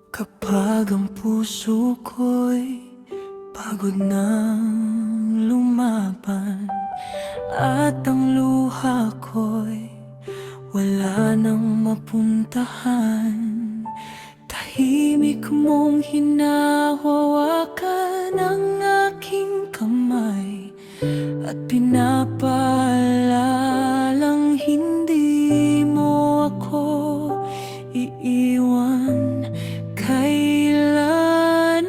Kapag ang puso ko'y pagod nang lumaban at ang luha ko'y wala nang mapuntahan, tahimik mong hinahawakan ang aking kamay at pinapaalalang hindi mo ako iiwan kailanman.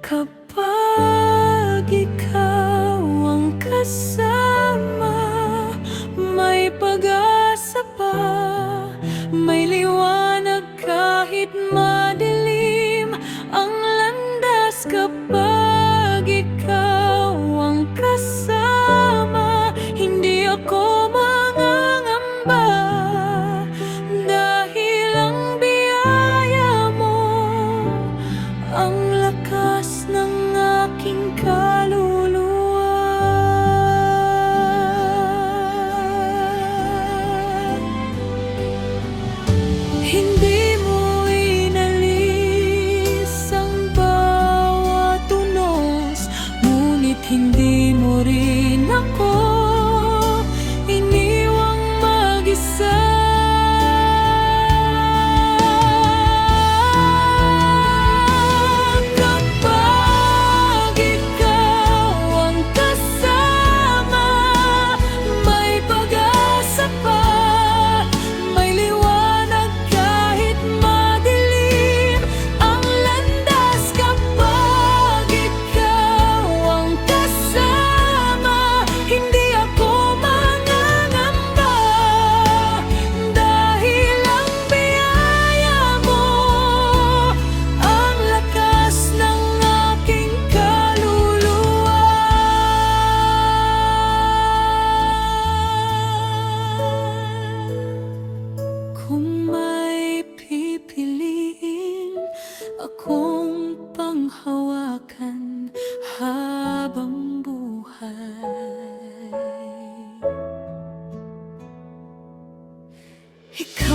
Kapag ikaw ang kasama, may pag-asa pa, may liwanag kahit madilim ang landas. Kapag ikaw ang kasama, hindi ako mangangamba, dahil ang biyaya mo ang lakas ng aking kaluluwa. Hindi mo inalis ang bawat unos, ngunit hindi mo rin ako iniwang mag-isa. Kapag ikaw ang kasama, may pag-asa pa, may liwanag kahit madilim ang landas. Kapag ikaw ang kasama, hindi ako mangangamba, dahil ang biyaya mo ang lakas ng aking kaluluwa. Kung may pipiliin akong panghawakan habang buhay, ikaw